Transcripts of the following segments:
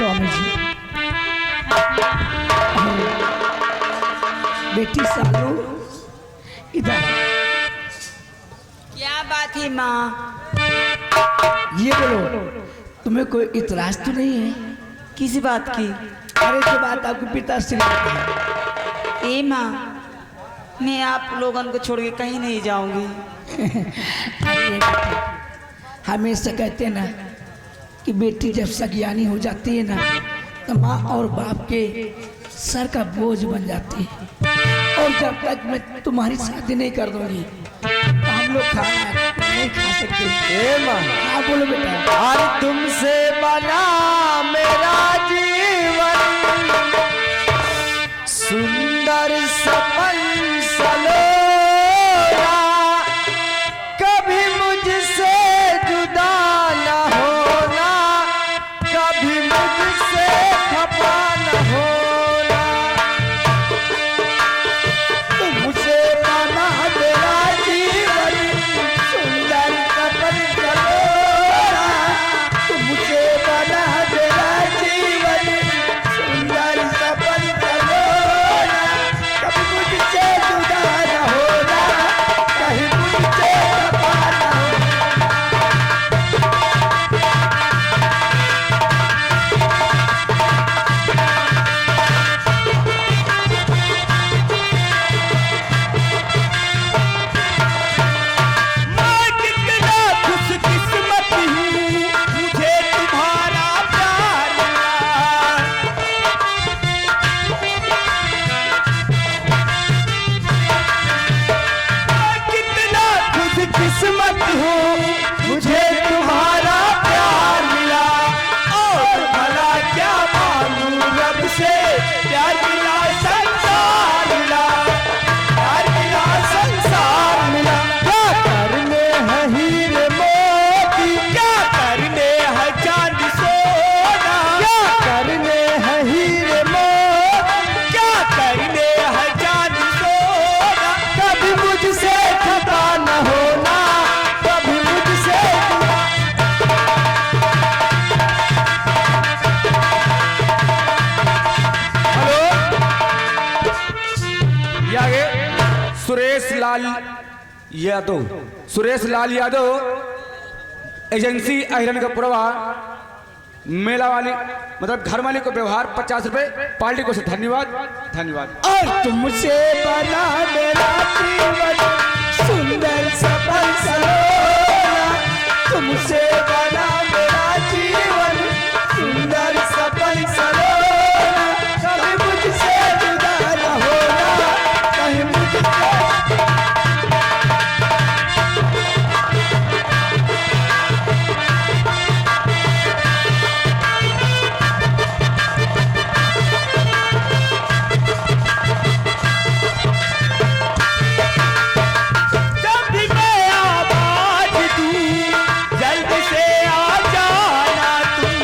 स्वामी जी। बेटी सालू इधर। क्या बात है माँ? ये बोलो, तुम्हें कोई इतराज तो नहीं है? किस बात की? अरे जो बात आपके पिताश्री ने कही। ए माँ, मैं आप लोगों को छोड़ के कहीं नहीं जाऊंगी। हमेशा कहते हैं ना कि बेटी जब सज्ञानी हो जाती है ना तो माँ और बाप के सर का बोझ बन जाती है। और जब तक मैं तुम्हारी शादी नहीं कर दूंगी तो हम लोग खाना नहीं खा सकते। हाँ बोलो बेटा। और तुमसे बना मेरा जीवन, सुंदर सपन सलोरा, कभी मुझसे जुदा न होना, कभी मुझसे खफा न होना। तुमसे बना मेरा जीवन, सुंदर सपन सलोरा, तुमसे बना मेरा जीवन, सुंदर सपन सलोरा, कभी मुझसे जुदा न होना, कहीं मुझसे खफा न होना। मैं कितना खुशकिस्मत हूँ, मुझे तुम्हारा प्यार मिला। मैं कितना खुशकिस्मत हूँ, मुझे तुम्हारा प्यार मिला। और भला क्या मांगू रब से, प्यार मिला संसार मिला, प्यार मिला संसार मिला। क्या करने हैं हीरे मोती, क्या करने हैं चांदी सोना, क्या करने हैं हीरे मोती, क्या करने हैं चांदी सोना, कभी मुझसे खता न होना, कभी मुझसे हेलो, ये आगे सुरेश लाल यादव, सुरेश लाल यादव, एजेंसी अहिरन का पुरवा, मेला वाली मतलब घर वाले को व्यवहार 50 रुपए, पार्टी को से धन्यवाद धन्यवाद। और तुमसे बना मेरा जीवन, सुंदर सपन सलोरा, तुमसे बना मेरा जीवन, सुंदर सपन सलोरा, कभी मुझसे जुदा न होना, कहीं मुझसे। जब भी मैं आवाज दूं, जल्द से आ जाना तुम।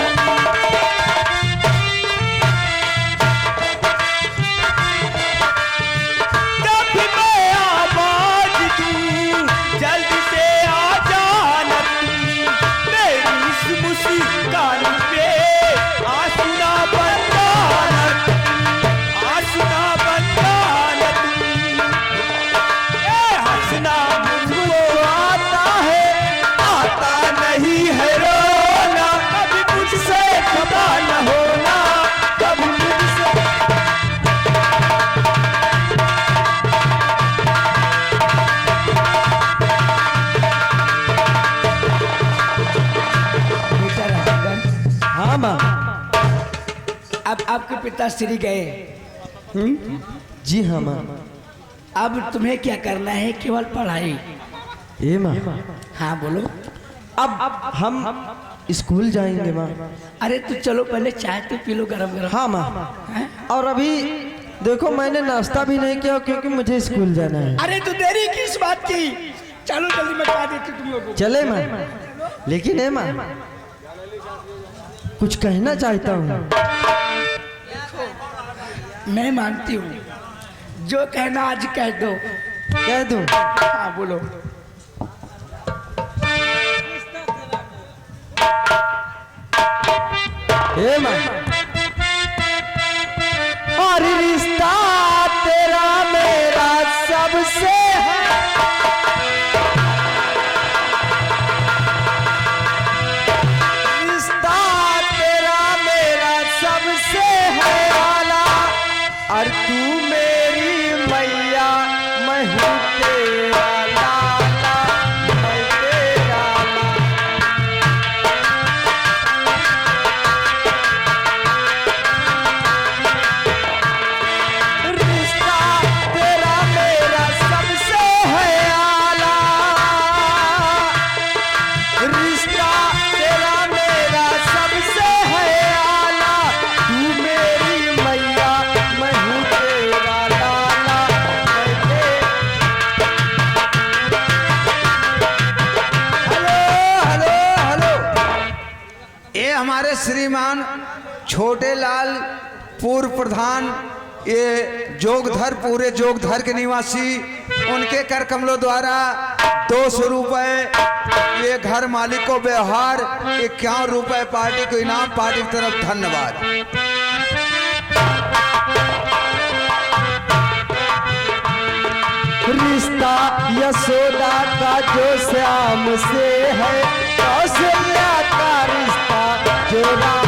जब भी मैं आवाज दूं, जल्द से आ जाना तुम। मेरी इस मुस्कान पे आंसू ना बन जाना तुम, आंसू ना बन जाना तुम। ए हंसना मुझको आता है, आता नहीं है रोना, कभी मुझसे खफा न होना, कभी मुझसे। बेटा रामगन, हाँ माँ। अब आपके पिताश्री गए, जी हाँ माँ। अब तुम्हें क्या करना है? केवल पढ़ाई। ये माँ, हाँ बोलो। अब हम स्कूल जाएंगे माँ। अरे तो चलो पहले चाय तो पी लो गरम गरम। हाँ माँ। और अभी देखो मैंने नाश्ता भी नहीं किया क्योंकि मुझे स्कूल जाना है। अरे तो देरी किस बात की? चलो जल्दी मैं बता देती हूँ तुम लोगों को। चले माँ, लेकिन है माँ कुछ कहना चाहता हूँ। मैं मानती हूँ, जो कहना आज कह दो। कह दूँ? हाँ बोलो। हे माँ, और रिश्ता तेरा मेरा सबसे है। रिश्ता तेरा मेरा सबसे है आला, और तू मेरी मैया मैं हूँ तेरा लाला, मैं तेरा लाला। रिश्ता तेरा मेरा सबसे है आला, रिश्ता तेरा मेरा सबसे है आला, तू मेरी मैया मैं हूँ तेरा लाला, मैं हेलो हेलो हेलो। ये हमारे श्रीमान छोटे लाल पूर्व प्रधान, ये जोगधर, पूरे जोगधर के निवासी, उनके कर कमलों द्वारा 200 रुपए ये घर मालिक को व्यवहार, 51 रुपए पार्टी को इनाम, पार्टी की तरफ धन्यवाद। रिश्ता यशोदा का जो श्याम से है, कौशल्या का रिश्ता जो राम।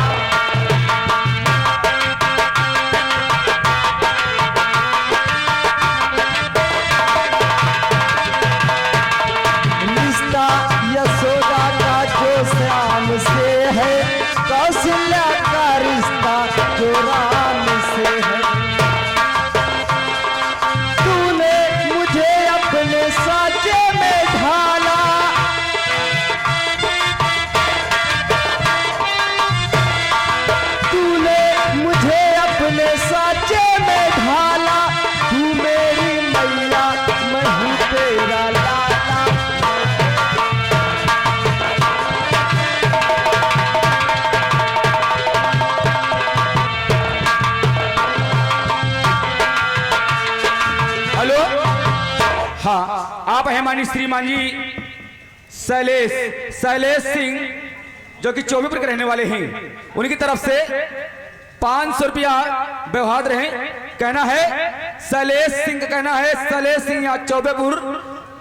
रिश्ता यशोदा का जो श्याम से है, कौशल्या का रिश्ता जो राम से है। तूने मुझे अपने साजे में ढाला, तूने मुझे अपने साजे में ढाला, तू मेरी मैया मैं हूँ तेरा लाला। हेलो, हाँ, आप हैं माननीय श्रीमान जी शैलेश सिंह, जो कि चौबेपुर के रहने वाले हैं। उनकी तरफ से 500 रुपया व्यवहार रहे। कहना है शैलेश सिंह का कहना है, शैलेश सिंह यहाँ चौबेपुर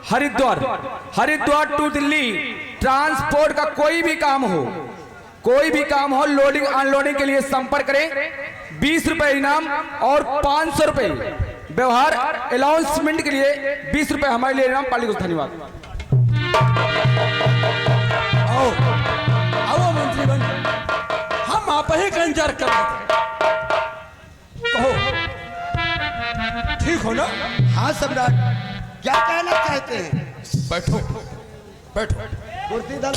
हरिद्वार टू दिल्ली ट्रांसपोर्ट का कोई भी काम हो, लोडिंग अनलोडिंग के लिए संपर्क करें। 20 रुपए इनाम और 500 रुपए व्यवहार अनाउंसमेंट के लिए 20 रुपए हमारे लिए इनाम, पार्टी को धन्यवाद। आओ आओ मंत्रीगण, हम आप ही का इंतजार कर रहे थे। कहो, ठीक हो ना? हाँ सम्राट, क्या कहना चाहते हैं? बैठो बैठो। कुर्सी दल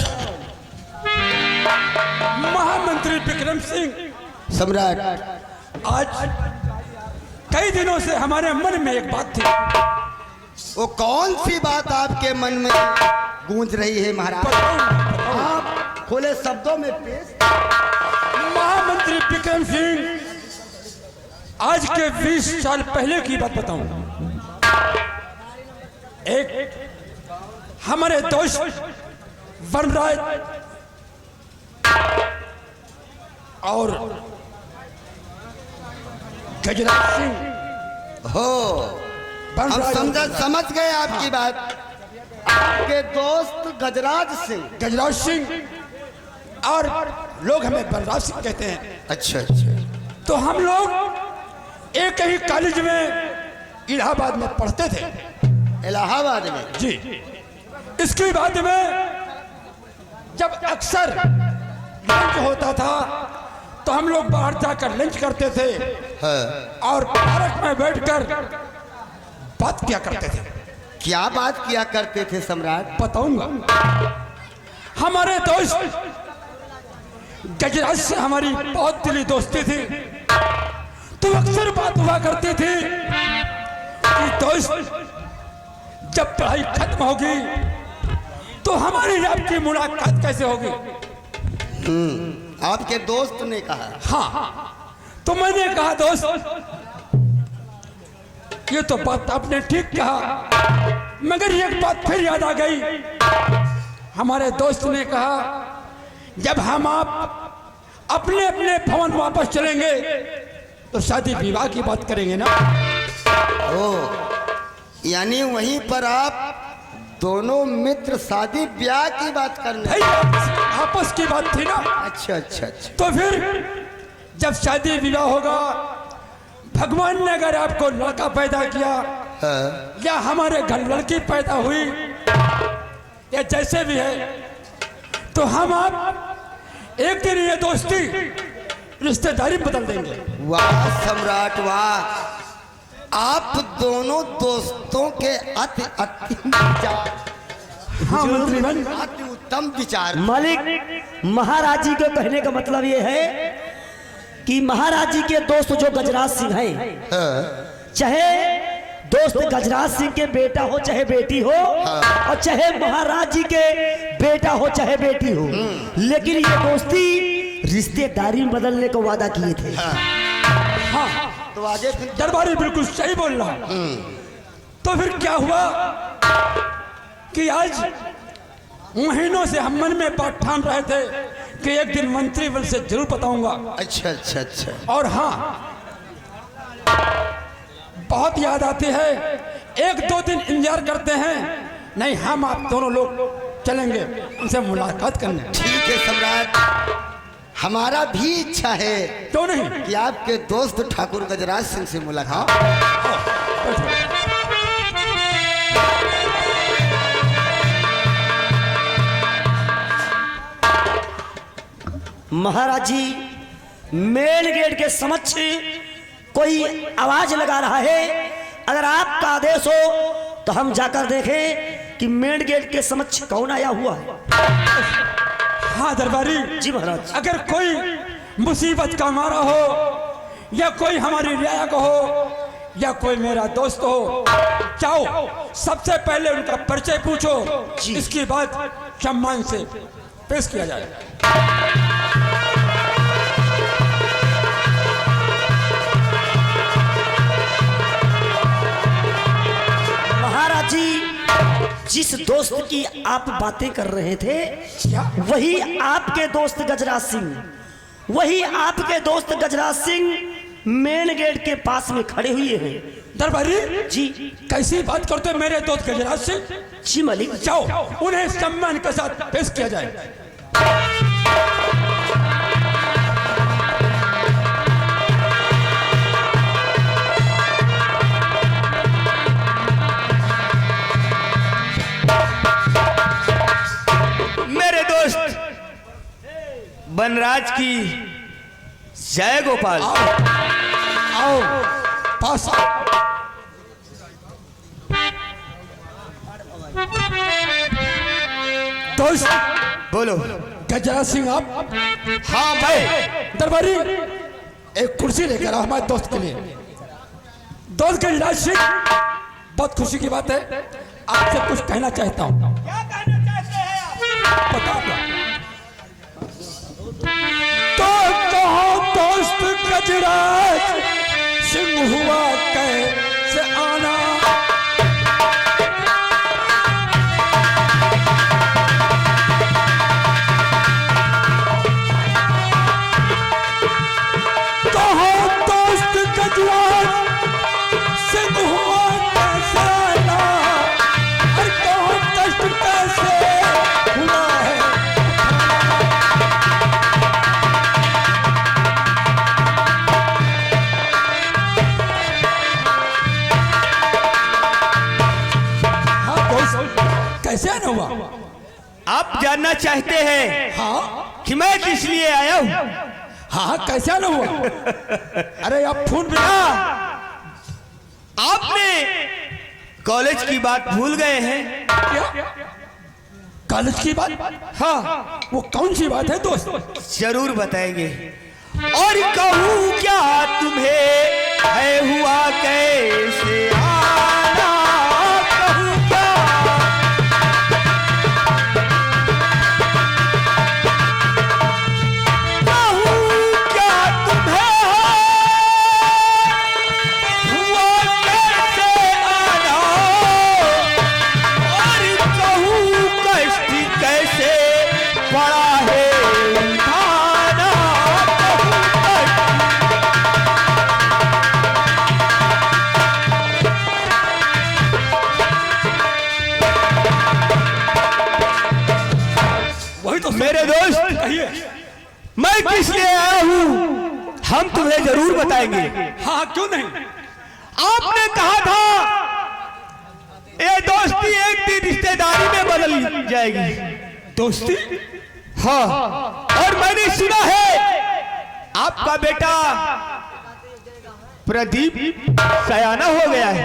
महामंत्री विक्रम सिंह, सम्राट, आज कई दिनों से हमारे मन में एक बात थी। वो कौन सी बात आपके मन में गूंज रही है महाराज? आप खुले शब्दों में पेश। महामंत्री विक्रम सिंह, आज के 20 साल पहले की बात बताऊं। एक हमारे दोस्त वनराज और गजराज सिंह हो, हम समझ गए आपकी बात। आपके दोस्त गजराज सिंह और लोग हमें बलराज सिंह कहते हैं। अच्छा अच्छा। तो हम लोग एक ही कॉलेज में इलाहाबाद में पढ़ते थे। इलाहाबाद में? जी। इसके बाद में जब अक्सर लंच होता था तो हम लोग बाहर जाकर लंच करते थे। हाँ। और पार्क में बैठकर बात किया करते थे। क्या बात किया करते थे सम्राट? बताऊंगा। हमारे दोस्त गजराज से हमारी बहुत दिली दोस्ती थी। तो अक्सर बात हुआ करती थी कि दोस्त, जब पढ़ाई खत्म होगी तो हमारी आपकी मुलाकात कैसे होगी? आपके दोस्त ने कहा? हाँ। तो मैंने कहा दोस्त, ये तो बात आपने ठीक कहा, मगर एक बात फिर याद आ गई। हमारे दोस्त ने कहा, जब हम आप अपने अपने भवन वापस चलेंगे तो शादी विवाह की बात करेंगे ना। ओ, यानी वहीं पर आप दोनों मित्र शादी ब्याह की बात करने। भाई आपस की बात थी ना। अच्छा अच्छा अच्छा। तो फिर जब शादी विवाह होगा, भगवान ने अगर आपको लड़का पैदा किया या हमारे घर लड़की पैदा हुई या जैसे भी है, तो हम आप एक दिन ये दोस्ती रिश्तेदारी बदल देंगे। वाह सम्राट वाह, आप दोनों दोस्तों के अति अति विचार, हाँ मंत्रीगण, अति उत्तम विचार। मालिक, महाराज जी के कहने का मतलब ये है कि महाराज जी के दोस्त जो गजराज सिंह हैं, चाहे दोस्त गजराज सिंह के बेटा हो चाहे बेटी हो, और चाहे महाराज जी के बेटा हो चाहे बेटी हो, लेकिन ये दोस्ती रिश्तेदारी में बदलने का वादा किए थे। हाँ तो आगे फिर दरबारी बिल्कुल सही बोल रहा है। तो फिर क्या हुआ कि आज महीनों से हम मन में बात ठान रहे थे कि एक दिन मंत्रीबल से जरूर बताऊंगा। अच्छा अच्छा अच्छा। और हाँ, बहुत याद आती है, एक दो दिन इंतजार करते हैं, नहीं हम आप दोनों लोग चलेंगे उनसे मुलाकात करने। ठीक है सम्राट, हमारा भी इच्छा है क्यों नहीं कि आपके दोस्त ठाकुर गजराज सिंह से मुलाकात। महाराज जी मेन गेट के समक्ष कोई आवाज लगा रहा है, अगर आपका आदेश हो तो हम जाकर देखें कि मेन गेट के समक्ष कौन आया हुआ है। हाँ दरबारी जी महाराज। अगर कोई मुसीबत का मारा हो या कोई हमारी रियाया को हो या कोई मेरा दोस्त हो, जाओ सबसे पहले उनका परिचय पूछो, इसके बाद सम्मान से पेश किया जाए। महाराज जी, जिस दोस्त की आप बातें कर रहे थे वही आपके दोस्त गजराज सिंह, वही आपके दोस्त गजराज सिंह मेन गेट के पास में खड़े हुए हैं। दरबारी जी कैसी बात करते मेरे दोस्त गजराज सिंह? जी मालिक। जाओ उन्हें सम्मान के साथ पेश किया जाए। मेरे दोस्त बनराज की जय गोपाल। आओ पास आओ। दोस्त बोलो। गजराज सिंह आप? हाँ भाई। दरबारी एक कुर्सी लेकर आओ हमारे दोस्त के लिए। दोस्त गजराज सिंह, बहुत खुशी की बात है, आपसे कुछ कहना चाहता हूँ। क्या कहना चाहते हैं आप? बता दो। तो कहो दोस्त गजराज सिंह हुआ कैसे आना, कहो दोस्त गजराज सिंह हुआ कैसे आना, और कहो कष्ट कैसे हुआ है। कैसे आना हुआ? आप जानना चाहते हैं हाँ कि मैं किस लिए आया हूँ? हाँ कैसे आना हुआ? अरे आप फोन भी आपने कॉलेज की बात भूल गए हैं? कॉलेज की बात? हाँ वो कौन सी बात है दोस्त? जरूर बताएंगे। और कहूँ क्या तुम्हें है हुआ कैसे आना, कहूँ क्या कैसे पड़ा है उठाना, कहूँ कष्ट हम तुम्हें जरूर बताएंगे। हाँ क्यों नहीं। आपने कहा था ये दोस्ती एक दिन रिश्तेदारी में बदल जाएगी। दोस्ती? हाँ, और मैंने सुना है आपका बेटा प्रदीप सयाना हो गया है।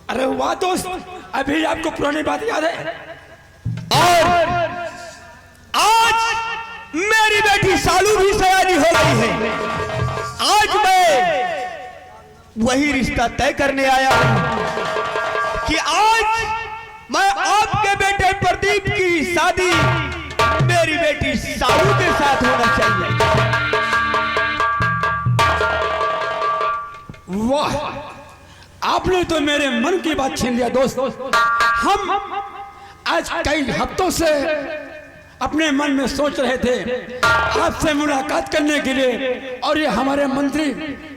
अरे वाह दोस्त, अभी आपको पुरानी बात याद है। और आज मेरी बेटी सालू भी सयानी हो गई है। आज मैं वही रिश्ता तय करने आया हूं कि आज मैं आपके बेटे प्रदीप की शादी मेरी बेटी सालू के साथ होना चाहिए। वाह, आपने तो मेरे मन की बात छीन लिया दोस्त। हम आज कई हफ्तों से अपने मन में सोच रहे थे आपसे मुलाकात करने के लिए, और ये हमारे मंत्री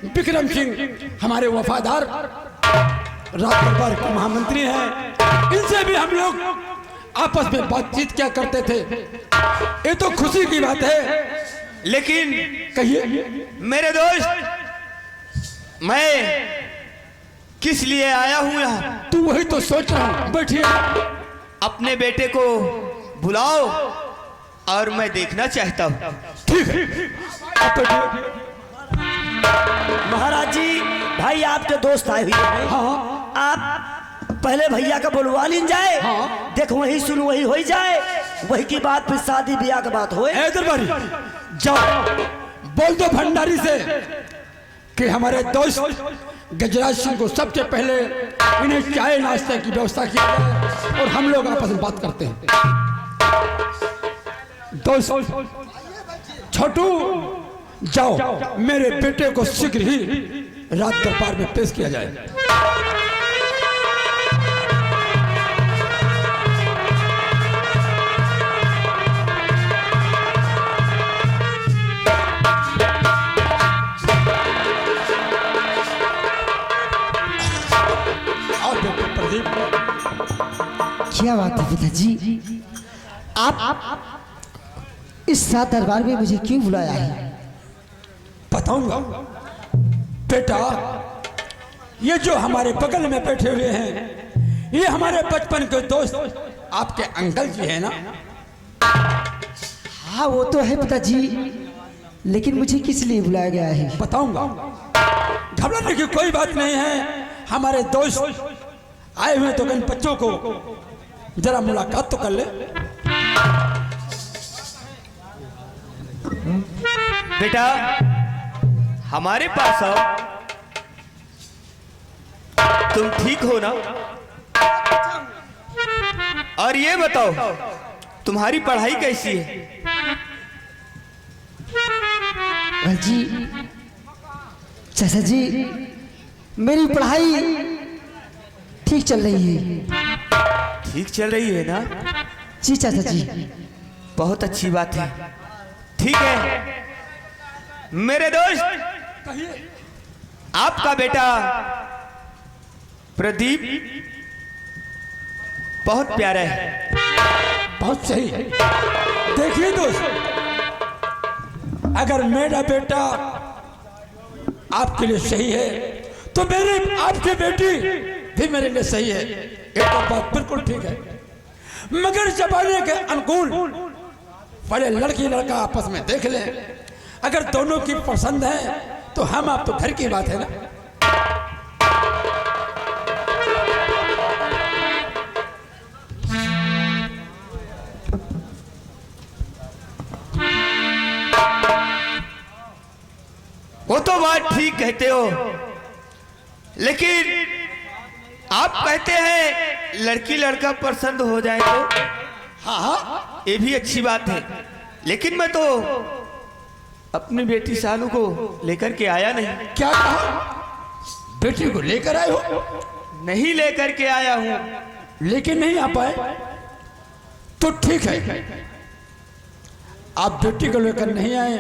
विक्रम सिंह हमारे वफादार राज दरबार के महामंत्री हैं, इनसे भी हम लोग आपस में बातचीत क्या करते थे। ये तो खुशी की बात है। लेकिन कहिए मेरे दोस्त, मैं किस लिए आया हूं यहाँ? तू वही तो सोच रहा हूं। बैठिए। अपने बेटे को बुलाओ और मैं देखना चाहता हूं। ठीक है, आप बैठिए। महाराज जी, भाई आपके दोस्त आए हुए हैं। हाँ, आप पहले भैया का बुलवा लीन जाए। हाँ। देख वही सुन वही हो जाए, वही की बात फिर शादी ब्याह की बात होए। ए दरबारी, जाओ बोल दो भंडारी से कि हमारे दोस्त गजराज सिंह को सबसे पहले इन्हें चाय नाश्ते की व्यवस्था की जाए और हम लोग आपस में बात करते हैं। दोस्त छोटू, जाओ मेरे बेटे को शीघ्र ही राज दरबार में पेश किया जाए। क्या बात है पिताजी, आप इस साथ दरबार में मुझे क्यों बुलाया है? बताऊंगा बेटा। ये जो हमारे बगल में बैठे हुए हैं, ये हमारे बचपन के दोस्त आपके अंकल जी है ना? हाँ वो तो है पिताजी, लेकिन मुझे किस लिए बुलाया गया है? बताऊंगा, घबराने की कोई बात नहीं है। हमारे दोस्त आए हुए तो इन बच्चों को जरा मुलाकात तो कर ले। बेटा हमारे पास आओ। तुम ठीक हो ना? और ये बताओ तुम्हारी पढ़ाई कैसी है? जी चाचा जी, मेरी पढ़ाई ठीक चल रही है। ठीक चल रही है ना? जी चाचा जी। बहुत अच्छी बात है। ठीक है मेरे दोस्त, आपका बेटा प्रदीप बहुत प्यारा है। बहुत सही। देखिए दोस्त, अगर मेरा बेटा आपके लिए सही है तो मेरे आपकी बेटी भी मेरे लिए सही है। ये तो बात बिल्कुल ठीक है, मगर जमाने के अनुकूल पहले लड़की लड़का आपस में देख ले। अगर दोनों की पसंद है तो हम आप तो घर की बात है ना। वो तो बात ठीक कहते हो, लेकिन आप कहते हैं लड़की लड़का पसंद हो जाए तो हाँ हाँ, ये भी अच्छी बात है। लेकिन मैं तो अपनी बेटी सालू को लेकर के आया नहीं। क्या कहा? बेटी को लेकर आए हो? नहीं लेकर के आया हूं। लेकिन नहीं आ पाए तो ठीक है, आप बेटी को लेकर नहीं आए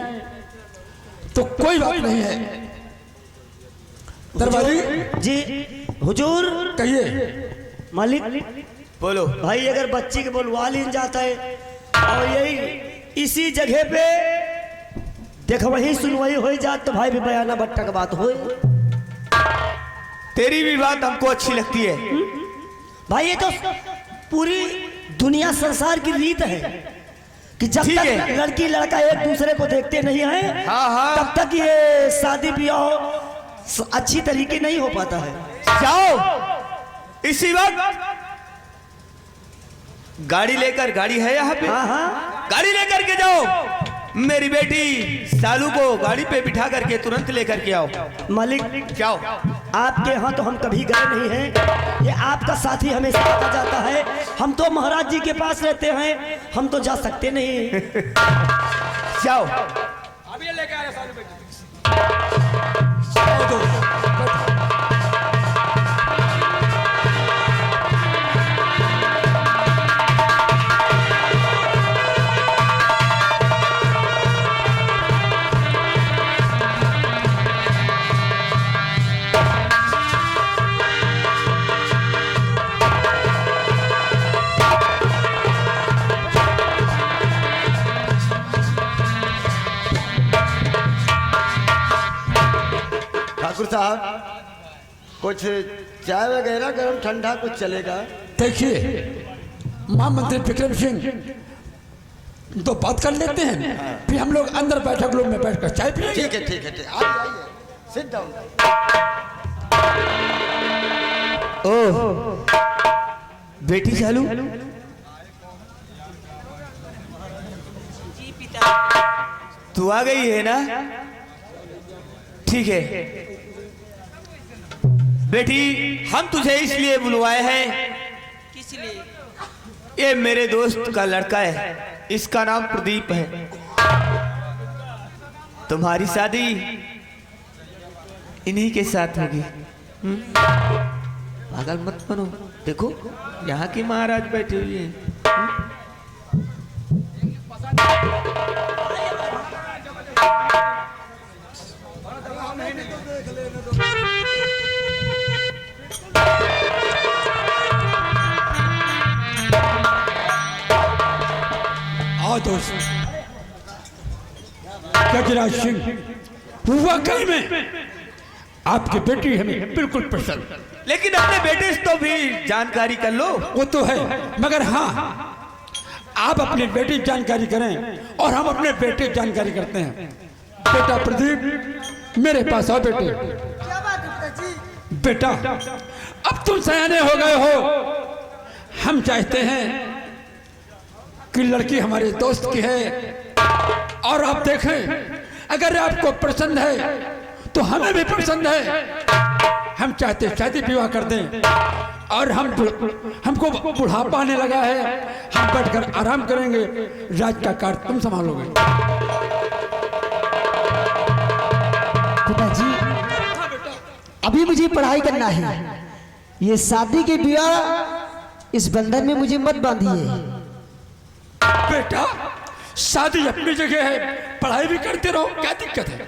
तो कोई बात नहीं है। दरबारी जी हुजूर, कहिए। मालिक बोलो। भाई अगर बच्ची के बुलवा लीन जाता है और यही इसी जगह पे देख वही सुनवाई हो जात तो भाई भी बयाना बट्टा का बात हो। तेरी भी बात हमको अच्छी लगती है। भाई ये तो पूरी दुनिया संसार की रीत है कि जब ठीक तक है। लड़की लड़का एक दूसरे को देखते नहीं है हाँ, हाँ। तब तक ये शादी ब्याह अच्छी तरीके नहीं हो पाता है। जाओ इसी वक्त गाड़ी लेकर, गाड़ी है यहाँ पे, हाँ हाँ गाड़ी लेकर के जाओ, मेरी बेटी सालू को गाड़ी पे बिठा करके तुरंत लेकर के आओ। मालिक जाओ। आपके यहाँ तो हम कभी गए नहीं हैं, ये आपका साथी हमेशा आता जाता है। हम तो महाराज जी के पास रहते हैं, हम तो जा सकते नहीं। जाओ। अभी लेके आ रहे सालू बेटी। आओ दोस्त, बैठो। ठाकुर साहब कुछ चाय वगैरह गर्म ठंडा कुछ चलेगा? देखिए महामंत्री विक्रम सिंह तो बात कर लेते हैं, फिर हम लोग अंदर बैठक रूम में बैठकर चाय पिएंगे। ठीक है ठीक है ठीक, आइए आइए, सिट डाउन। ओह बेटी सालू, जी पिता। तू आ गई है ना? ठीक है बेटी, हम तुझे इसलिए बुलवाए हैं, किस लिए? ये मेरे दोस्त का लड़का है, इसका नाम प्रदीप है। तुम्हारी शादी इन्हीं के साथ होगी। पागल मत बनो, देखो यहाँ की महाराज बैठी हुई है। आओ दोस्त, गजराज सिंह वाकई में आपकी बेटी हमें बिल्कुल पसंद। लेकिन अपने बेटे से तो भी जानकारी कर लो। वो तो है, मगर हाँ आप अपनी बेटी की जानकारी करें और हम अपने बेटे की जानकारी करते हैं। बेटा प्रदीप मेरे पास आओ बेटे। क्या बात है पिताजी? बेटा अब तुम सयाने हो गए हो, हम चाहते हैं कि लड़की हमारे दोस्त की है और आप देखें अगर आपको पसंद है तो हमें भी पसंद है। हम चाहते शादी विवाह कर दें और हमको बुढ़ापा आने लगा है, हम बैठकर आराम करेंगे, राज का कार्य तुम संभालोगे। पिताजी अभी मुझे पढ़ाई करना है, ये शादी के विवाह इस बंधन में मुझे मत बांधिए। बेटा शादी अपनी जगह है, पढ़ाई भी करते रहो, क्या दिक्कत है?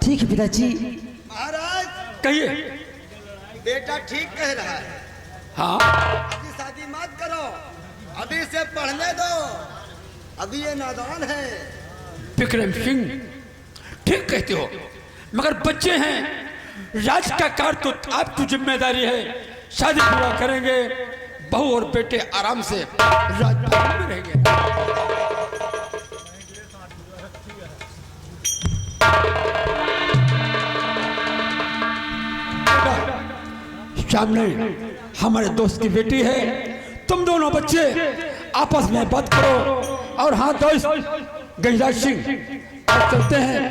ठीक है पिताजी। महाराज कहिए। बेटा ठीक कह रहा है, हाँ अभी शादी मत करो, अभी से पढ़ने दो, अभी ये नादान है। विक्रम सिंह ठीक कहते हो, मगर बच्चे हैं, राज का कार्य तो आपकी जिम्मेदारी है। शादी विवाह करेंगे, बहू और बेटे आराम से राजभवन में रहेंगे। सामने हमारे दोस्त की बेटी है, तुम दोनों बच्चे आपस में बात करो। और हाँ दोस्त गजराज सिंह, आज चलते हैं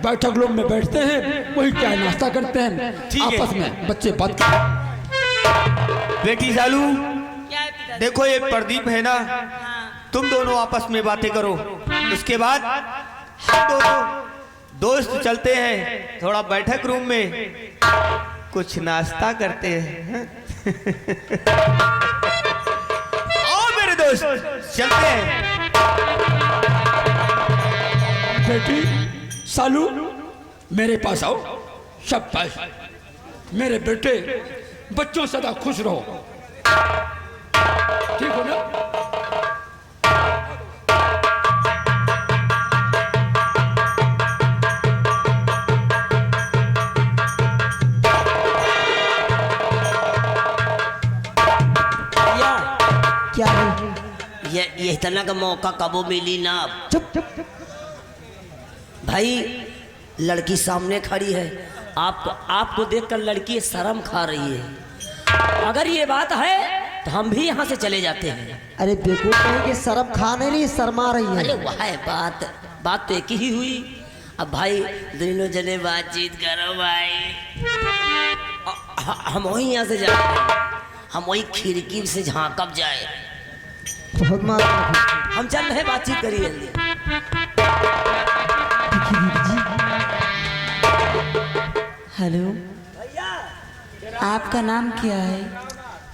बैठक रूम में बैठते हैं, वही चाय नाश्ता करते हैं, आपस में बच्चे बात करो। बेटी सालू क्या है पिताजी? देखो ये प्रदीप है ना, हाँ। तुम दोनों आपस में बातें करो, उसके बाद हम दोनों दोस्त चलते हैं थोड़ा बैठक रूम में, कुछ नाश्ता करते हैं। आओ मेरे दोस्त चलते हैं। बेटी सालू मेरे पास आओ, शाबाश मेरे बेटे, बच्चों सदा खुश रहो, ठीक हो ना? इतना का मौका कबो मिली ना। चुप चुप चुप। भाई लड़की सामने खड़ी है, आपको देखकर लड़की शर्म खा रही है। अगर ये बात है तो हम भी यहाँ से चले जाते हैं। अरे देखो कहीं कि शर्म खा नहीं रही, शर्मा रही अरे है। वह है बात तो एक ही हुई। अब भाई दोनों जने बातचीत करो भाई। हम वही यहाँ से जाए, हम वही खिड़की से झांकब जाए। बहुत मार हम चल रहे, बातचीत करिए जल्दी। हेलो, आपका नाम क्या है?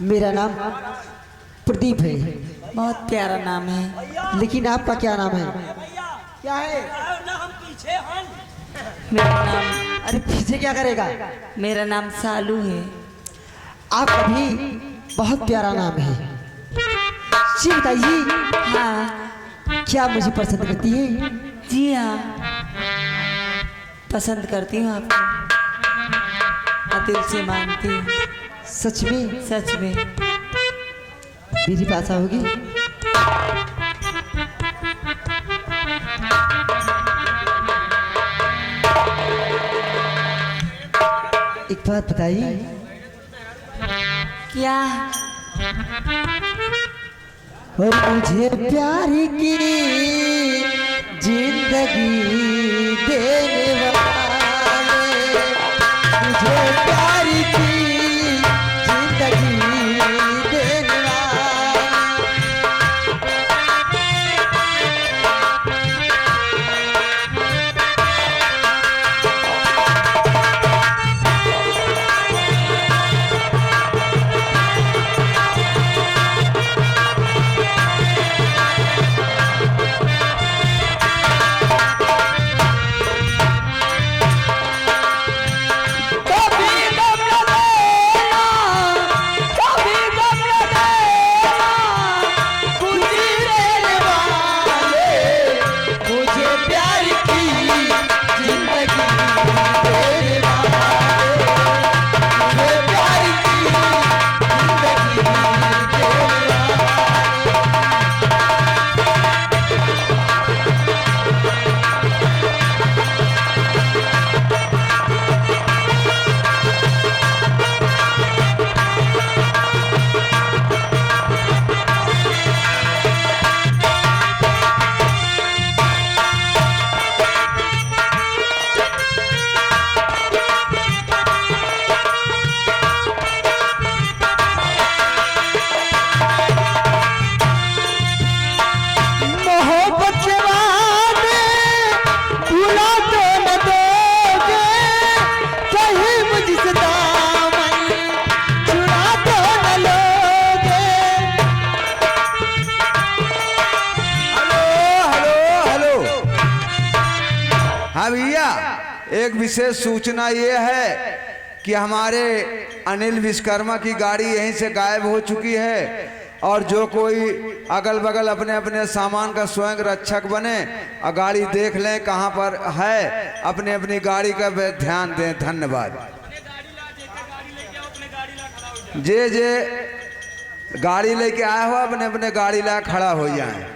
मेरा नाम प्रदीप है, बहुत प्यारा नाम है। लेकिन आपका क्या नाम है? क्या है? मेरा नाम, अरे पीछे क्या करेगा? मेरा नाम सालू है। आपका भी बहुत प्यारा नाम है। जी बताइए, हाँ क्या मुझे पसंद करती है? जी हाँ, पसंद करती हूँ आपको और दिल से मानती हूँ। सच में? सच में। मेरी भाषा होगी? एक बात बताइए, क्या? और मुझे प्यार की जिंदगी देने वाले, मुझे प्यार की जिंदगी देने वाले। हाँ भैया, एक विशेष सूचना ये है कि हमारे अनिल विश्वकर्मा की गाड़ी यहीं से गायब हो चुकी है, और जो कोई अगल बगल अपने अपने सामान का स्वयं रक्षक बने और गाड़ी देख लें कहाँ पर है, अपने अपनी गाड़ी का ध्यान दें। धन्यवाद। जे गाड़ी लेके आया हो अपने अपने गाड़ी ला खड़ा हो जाए।